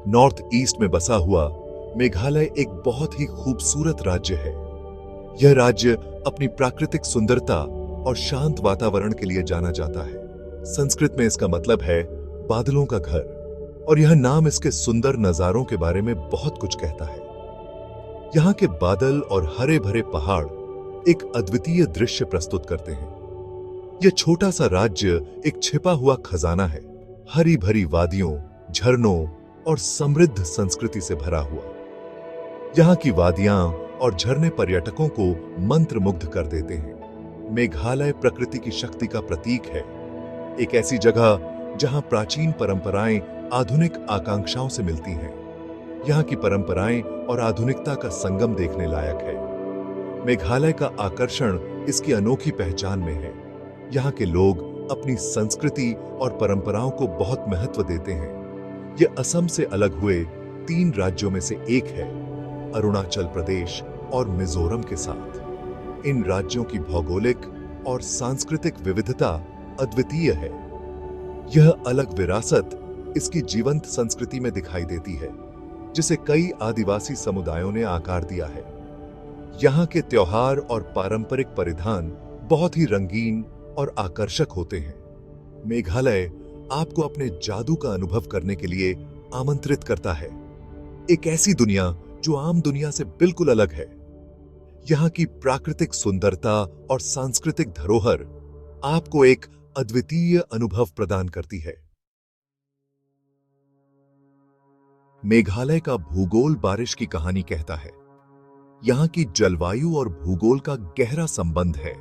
North east में बसा हुआ मेघालय एक बहुत ही खूबसूरत राज्य है। यह राज्य अपनी प्राकृतिक सुंदरता और शांत वातावरण के लिए जाना जाता है। संस्कृत में इसका मतलब है बादलों का घर, और यह नाम इसके सुंदर नजारों के बारे में बहुत कुछ कहता है। यहाँ के बादल और हरे भरे पहाड़ एक अद्वितीय दृश्य प्रस्तुत करते हैं। यह छोटा सा राज्य एक छिपा हुआ खजाना है, हरी भरी वादियों, झरनों और समृद्ध संस्कृति से भरा हुआ। यहाँ की वादियां और झरने पर्यटकों को मंत्रमुग्ध कर देते हैं। मेघालय प्रकृति की शक्ति का प्रतीक है, एक ऐसी जगह जहां प्राचीन परंपराएं आधुनिक आकांक्षाओं से मिलती हैं। यहाँ की परंपराएं और आधुनिकता का संगम देखने लायक है। मेघालय का आकर्षण इसकी अनोखी पहचान में है। यहाँ के लोग अपनी संस्कृति और परंपराओं को बहुत महत्व देते हैं। ये असम से अलग हुए 3 राज्यों में से एक है, अरुणाचल प्रदेश और मिजोरम के साथ। इन राज्यों की भौगोलिक और सांस्कृतिक विविधता अद्वितीय है। यह अलग विरासत इसकी जीवंत संस्कृति में दिखाई देती है, जिसे कई आदिवासी समुदायों ने आकार दिया है। यहाँ के त्योहार और पारंपरिक परिधान बहुत ही रंगीन और आकर्षक होते हैं। मेघालय आपको अपने जादू का अनुभव करने के लिए आमंत्रित करता है, एक ऐसी दुनिया जो आम दुनिया से बिल्कुल अलग है। यहाँ की प्राकृतिक सुंदरता और सांस्कृतिक धरोहर आपको एक अद्वितीय अनुभव प्रदान करती है। मेघालय का भूगोल बारिश की कहानी कहता है। यहाँ की जलवायु और भूगोल का गहरा संबंध है,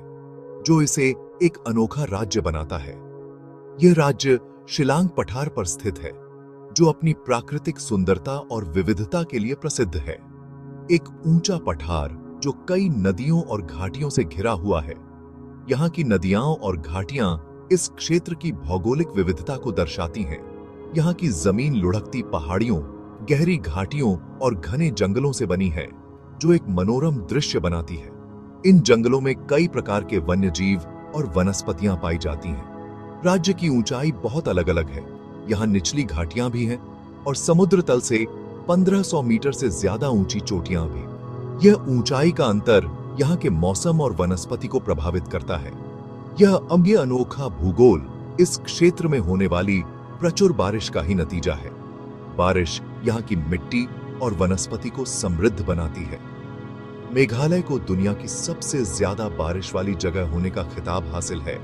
जो इसे एक अनोखा राज्य बनाता है। यह राज्य शिलांग पठार पर स्थित है, जो अपनी प्राकृतिक सुंदरता और विविधता के लिए प्रसिद्ध है। एक ऊंचा पठार जो कई नदियों और घाटियों से घिरा हुआ है। यहाँ की नदियां और घाटियां इस क्षेत्र की भौगोलिक विविधता को दर्शाती हैं। यहाँ की जमीन लुढ़कती पहाड़ियों, गहरी घाटियों और घने जंगलों से बनी है, जो एक मनोरम दृश्य बनाती है। इन जंगलों में कई प्रकार के वन्य जीव और वनस्पतियां पाई जाती हैं। राज्य की ऊंचाई बहुत अलग अलग है। यहाँ निचली घाटियां भी हैं और समुद्र तल से 1500 मीटर से ज्यादा ऊंची चोटियां भी। यह ऊंचाई का अंतर यहाँ के मौसम और वनस्पति को प्रभावित करता है। यह अनोखा भूगोल इस क्षेत्र में होने वाली प्रचुर बारिश का ही नतीजा है। बारिश यहाँ की मिट्टी और वनस्पति को समृद्ध बनाती है। मेघालय को दुनिया की सबसे ज्यादा बारिश वाली जगह होने का खिताब हासिल है।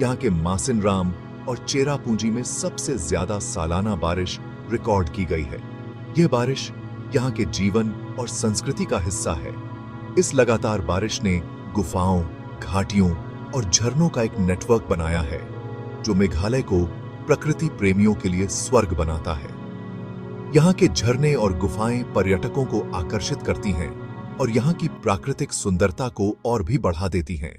यहाँ के मासिनराम और चेरापूंजी में सबसे ज्यादा सालाना बारिश रिकॉर्ड की गई है। यह बारिश यहाँ के जीवन और संस्कृति का हिस्सा है। इस लगातार बारिश ने गुफाओं, घाटियों और झरनों का एक नेटवर्क बनाया है, जो मेघालय को प्रकृति प्रेमियों के लिए स्वर्ग बनाता है। यहाँ के झरने और गुफाएं पर्यटकों को आकर्षित करती हैं और यहाँ की प्राकृतिक सुंदरता को और भी बढ़ा देती हैं।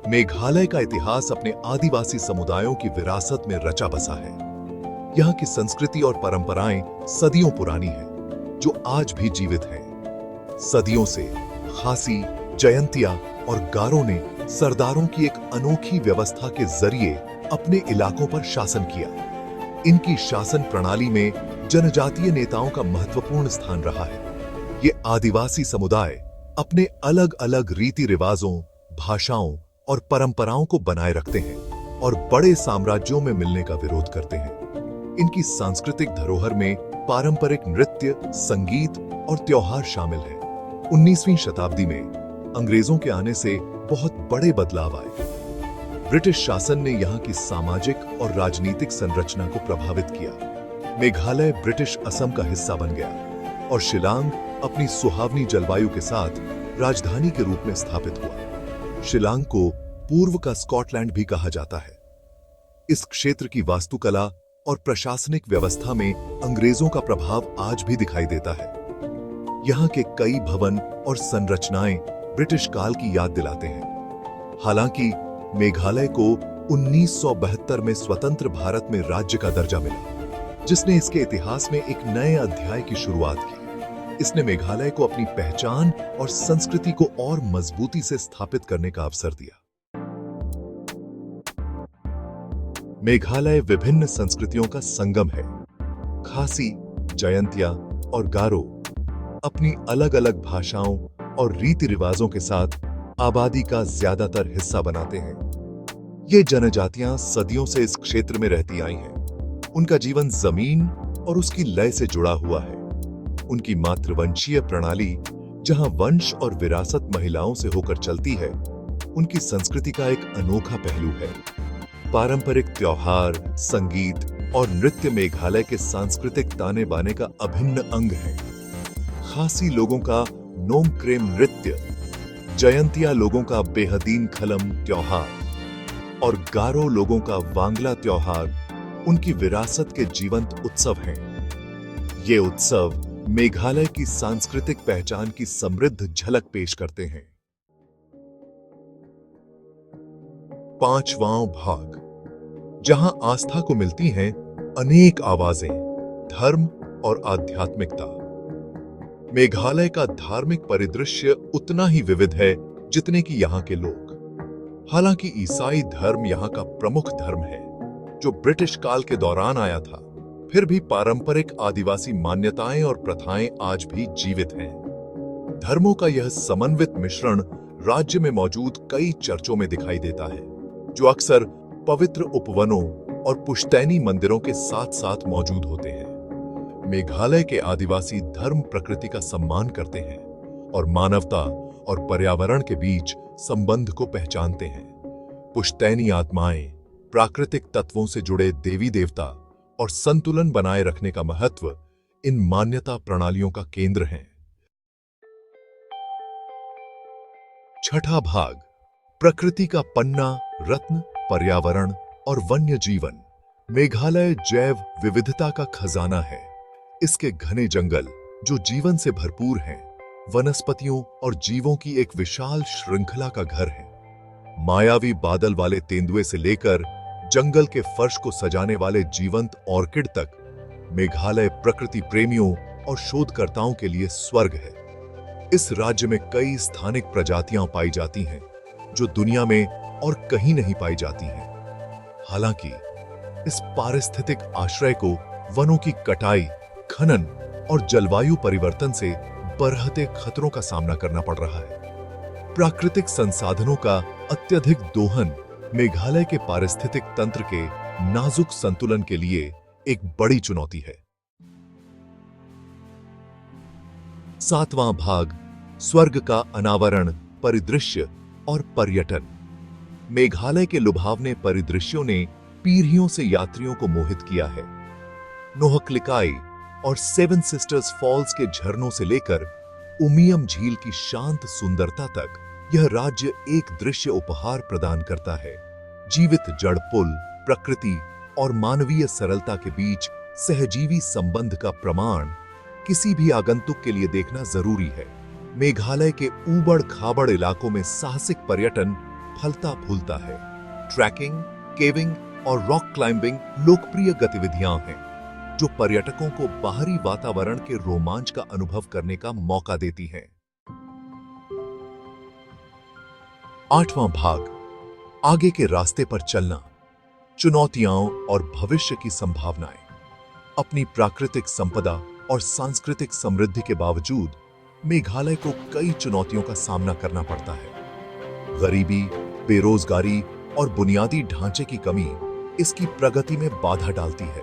मेघालय का इतिहास अपने आदिवासी समुदायों की विरासत में रचा बसा है। यहाँ की संस्कृति और परंपराएं सदियों पुरानी हैं, जो आज भी जीवित हैं। सदियों से खासी, जयंतिया और गारो ने सरदारों की एक अनोखी व्यवस्था के जरिए अपने इलाकों पर शासन किया। इनकी शासन प्रणाली में जनजातीय नेताओं का महत्वपूर्ण स्थान रहा है। ये आदिवासी समुदाय अपने अलग अलग रीति रिवाजों, भाषाओं और परंपराओं को बनाए रखते हैं और बड़े साम्राज्यों में मिलने का विरोध करते हैं। इनकी सांस्कृतिक धरोहर में पारंपरिक नृत्य, संगीत और त्योहार शामिल हैं। 19वीं शताब्दी में अंग्रेजों के आने से बहुत बड़े बदलाव आए। ब्रिटिश शासन ने यहाँ की सामाजिक और राजनीतिक संरचना को प्रभावित किया। मेघालय ब्रिटिश असम का हिस्सा बन गया और शिलांग अपनी सुहावनी जलवायु के साथ राजधानी के रूप में स्थापित हुआ। शिलांग को पूर्व का स्कॉटलैंड भी कहा जाता है। इस क्षेत्र की वास्तुकला और प्रशासनिक व्यवस्था में अंग्रेजों का प्रभाव आज भी दिखाई देता है। यहाँ के कई भवन और संरचनाएं ब्रिटिश काल की याद दिलाते हैं। हालांकि मेघालय को 1972 में स्वतंत्र भारत में राज्य का दर्जा मिला, जिसने इसके इतिहास में एक नए अध्याय की शुरुआत की। इसने मेघालय को अपनी पहचान और संस्कृति को और मजबूती से स्थापित करने का अवसर दिया। मेघालय विभिन्न संस्कृतियों का संगम है। खासी, जयंतिया और गारो अपनी अलग अलग भाषाओं और रीति रिवाजों के साथ आबादी का ज्यादातर हिस्सा बनाते हैं। ये जनजातियां सदियों से इस क्षेत्र में रहती आई हैं। उनका जीवन जमीन और उसकी लय से जुड़ा हुआ है। उनकी मातृवंशीय प्रणाली, जहां वंश और विरासत महिलाओं से होकर चलती है, उनकी संस्कृति का एक अनोखा पहलू है। पारंपरिक त्योहार, संगीत और नृत्य मेघालय के सांस्कृतिक ताने बाने का अभिन्न अंग है। खासी लोगों का नोमक्रेम नृत्य, जयंतिया लोगों का बेहदीन खलम त्योहार और गारो लोगों का वांगला त्योहार उनकी विरासत के जीवंत उत्सव हैं। ये उत्सव मेघालय की सांस्कृतिक पहचान की समृद्ध झलक पेश करते हैं। पांचवां भाग, जहां आस्था को मिलती हैं अनेक आवाजें, धर्म और आध्यात्मिकता। मेघालय का धार्मिक परिदृश्य उतना ही विविध है जितने कि यहाँ के लोग। हालांकि ईसाई धर्म यहाँ का प्रमुख धर्म है, जो ब्रिटिश काल के दौरान आया था, फिर भी पारंपरिक आदिवासी मान्यताएं और प्रथाएं आज भी जीवित हैं। धर्मों का यह समन्वित मिश्रण राज्य में मौजूद कई चर्चों में दिखाई देता है, जो अक्सर पवित्र उपवनों और पुश्तैनी मंदिरों के साथ साथ मौजूद होते हैं। मेघालय के आदिवासी धर्म प्रकृति का सम्मान करते हैं और मानवता और पर्यावरण के बीच संबंध को पहचानते हैं। पुश्तैनी आत्माएं प्राकृतिक तत्वों से जुड़े देवी देवता और संतुलन बनाए रखने का महत्व इन मान्यता प्रणालियों का केंद्र है। छठा भाग, प्रकृति का पन्ना, रत्न, पर्यावरण और वन्य जीवन। मेघालय जैव विविधता का खजाना है। इसके घने जंगल, जो जीवन से भरपूर हैं, वनस्पतियों और जीवों की एक विशाल श्रृंखला का घर है। मायावी बादल वाले तेंदुए से लेकर जंगल के फर्श को सजाने वाले जीवंत ऑर्किड तक, मेघालय प्रकृति प्रेमियों और शोधकर्ताओं के लिए स्वर्ग है। इस राज्य में कई स्थानिक प्रजातियां पाई जाती हैं, जो दुनिया में और कहीं नहीं पाई जाती हैं। हालांकि इस पारिस्थितिक आश्रय को वनों की कटाई, खनन और जलवायु परिवर्तन से बरहते खतरों का सामना करना पड़ रहा है। प्राकृतिक संसाधनों का अत्यधिक दोहन मेघालय के पारिस्थितिक तंत्र के नाजुक संतुलन के लिए एक बड़ी चुनौती है। सातवां भाग, स्वर्ग का अनावरण, परिदृश्य और पर्यटन। मेघालय के लुभावने परिदृश्यों ने पीढ़ियों से यात्रियों को मोहित किया है। नोहक्लिकाई और सेवन सिस्टर्स फॉल्स के झरनों से लेकर उमियम झील की शांत सुंदरता तक, यह राज्य एक दृश्य उपहार प्रदान करता है। जीवित जड़ पुल, प्रकृति और मानवीय सरलता के बीच सहजीवी संबंध का प्रमाण किसी भी आगंतुक के लिए देखना जरूरी है। मेघालय के ऊबड़ खाबड़ इलाकों में साहसिक पर्यटन फलता फूलता है। ट्रैकिंग, केविंग और रॉक क्लाइंबिंग लोकप्रिय गतिविधियां हैं, जो पर्यटकों को बाहरी वातावरण के रोमांच का अनुभव करने का मौका देती हैं। आठवां भाग, आगे के रास्ते पर चलना, चुनौतियां और भविष्य की संभावनाएं। अपनी प्राकृतिक संपदा और सांस्कृतिक समृद्धि के बावजूद मेघालय को कई चुनौतियों का सामना करना पड़ता है। गरीबी, बेरोजगारी और बुनियादी ढांचे की कमी इसकी प्रगति में बाधा डालती है।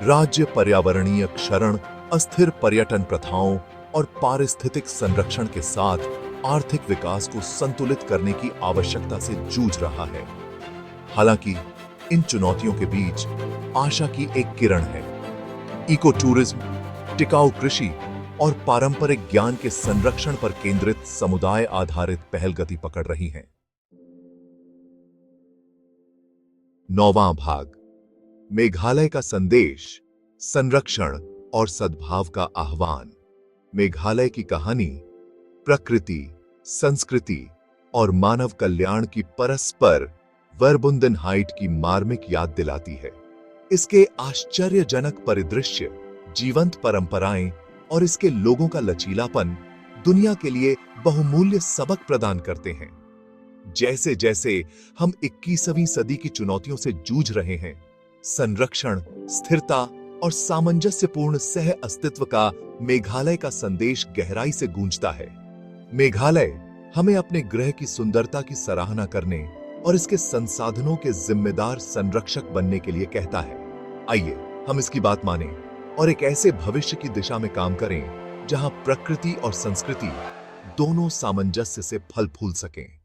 राज्य पर्यावरणीय क्षरण, अस्थिर पर्यटन प्रथाओं और पारिस्थितिक संरक्षण के साथ आर्थिक विकास को संतुलित करने की आवश्यकता से जूझ रहा है। हालांकि इन चुनौतियों के बीच आशा की एक किरण है। इको टूरिज्म, टिकाऊ कृषि और पारंपरिक ज्ञान के संरक्षण पर केंद्रित समुदाय आधारित पहल गति पकड़ रही हैं। नौवां भाग, मेघालय का संदेश, संरक्षण और सद्भाव का आह्वान। मेघालय की कहानी प्रकृति, संस्कृति और मानव कल्याण की परस्पर वर्बुंदन हाइट की मार्मिक याद दिलाती है। इसके आश्चर्यजनक परिदृश्य, जीवंत परंपराएं और इसके लोगों का लचीलापन दुनिया के लिए बहुमूल्य सबक प्रदान करते हैं। जैसे जैसे हम 21वीं सदी की चुनौतियों से जूझ रहे हैं, संरक्षण, स्थिरता और सामंजस्यपूर्ण सह अस्तित्व का मेघालय का संदेश गहराई से गूंजता है। मेघालय हमें अपने ग्रह की सुंदरता की सराहना करने और इसके संसाधनों के जिम्मेदार संरक्षक बनने के लिए कहता है। आइए हम इसकी बात मानें और एक ऐसे भविष्य की दिशा में काम करें जहां प्रकृति और संस्कृति दोनों सामंजस्य से फल फूल सकें।